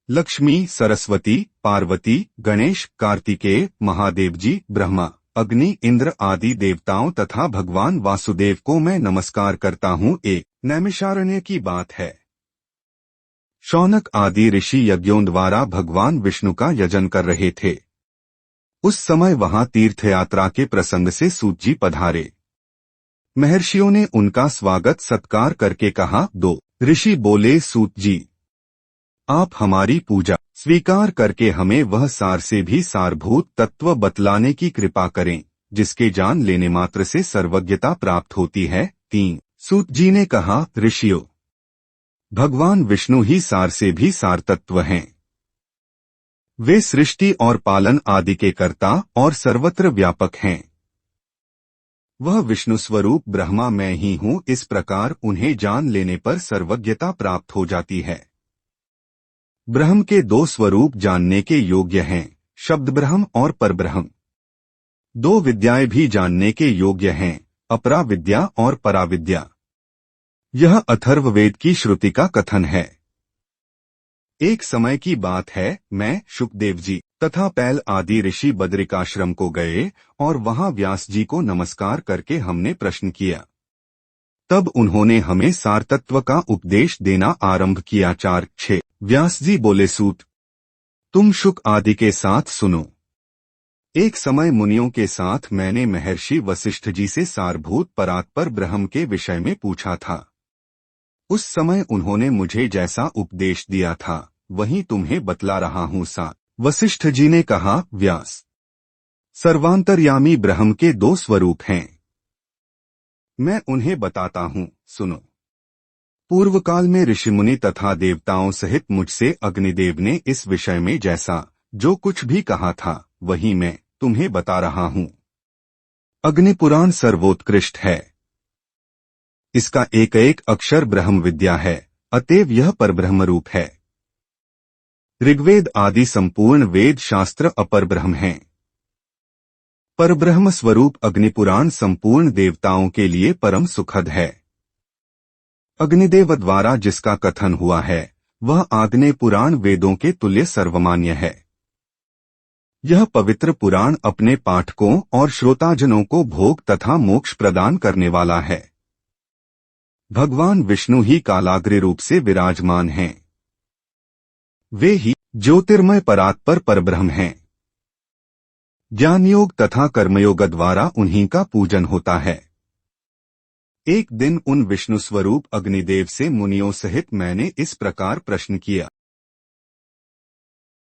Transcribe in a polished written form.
लक्ष्मी, सरस्वती, पार्वती, गणेश, कार्तिकेय, महादेव जी, ब्रह्मा, अग्नि, इंद्र आदि देवताओं तथा भगवान वासुदेव को मैं नमस्कार करता हूँ। एक नैमिषारण्य की बात है। शौनक आदि ऋषि यज्ञों द्वारा भगवान विष्णु का यजन कर रहे थे। उस समय वहां तीर्थयात्रा के प्रसंग से सूत जी पधारे। महर्षियों ने उनका स्वागत सत्कार करके कहा। दो ऋषि बोले, सूत जी, आप हमारी पूजा स्वीकार करके हमें वह सार से भी सारभूत तत्व बतलाने की कृपा करें, जिसके जान लेने मात्र से सर्वज्ञता प्राप्त होती है। तीन सूत जी ने कहा, ऋषियों, भगवान विष्णु ही सार से भी सार तत्व हैं। वे सृष्टि और पालन आदि के कर्ता और सर्वत्र व्यापक हैं। वह विष्णु स्वरूप ब्रह्मा मैं ही हूँ। इस प्रकार उन्हें जान लेने पर सर्वज्ञता प्राप्त हो जाती है। ब्रह्म के दो स्वरूप जानने के योग्य हैं, शब्द ब्रह्म और परब्रह्म। दो विद्याएं भी जानने के योग्य हैं, अपरा विद्या और पराविद्या। यह अथर्ववेद की श्रुति का कथन है। एक समय की बात है, मैं, शुकदेव जी तथा पैल आदि ऋषि बद्रिकाश्रम को गए और वहां व्यास जी को नमस्कार करके हमने प्रश्न किया। तब उन्होंने हमें सार तत्व का उपदेश देना आरंभ किया। 4-6 व्यास जी बोले, सूत, तुम शुक आदि के साथ सुनो। एक समय मुनियों के साथ मैंने महर्षि वशिष्ठ जी से सारभूत परात्पर ब्रह्म के विषय में पूछा था। उस समय उन्होंने मुझे जैसा उपदेश दिया था वही तुम्हें बतला रहा हूँ। सा वशिष्ठ जी ने कहा, व्यास, सर्वांतर्यामी ब्रह्म के दो स्वरूप हैं। मैं उन्हें बताता हूँ, सुनो। पूर्व काल में ऋषिमुनि तथा देवताओं सहित मुझसे अग्निदेव ने इस विषय में जैसा जो कुछ भी कहा था वही मैं तुम्हें बता रहा हूँ। अग्निपुराण सर्वोत्कृष्ट है। इसका एक एक अक्षर ब्रह्म विद्या है, अतएव यह परब्रह्म रूप है। ऋग्वेद आदि संपूर्ण वेद शास्त्र अपर ब्रह्म हैं। परब्रह्म स्वरूप अग्निपुराण संपूर्ण देवताओं के लिए परम सुखद है। अग्निदेव द्वारा जिसका कथन हुआ है वह आग्नेय पुराण वेदों के तुल्य सर्वमान्य है। यह पवित्र पुराण अपने पाठकों और श्रोताजनों को भोग तथा मोक्ष प्रदान करने वाला है। भगवान विष्णु ही कालाग्नि रूप से विराजमान हैं। वे ही ज्योतिर्मय परात्पर परब्रह्म हैं। ज्ञान योग तथा कर्मयोग द्वारा उन्हीं का पूजन होता है। एक दिन उन विष्णु स्वरूप अग्निदेव से मुनियों सहित मैंने इस प्रकार प्रश्न किया।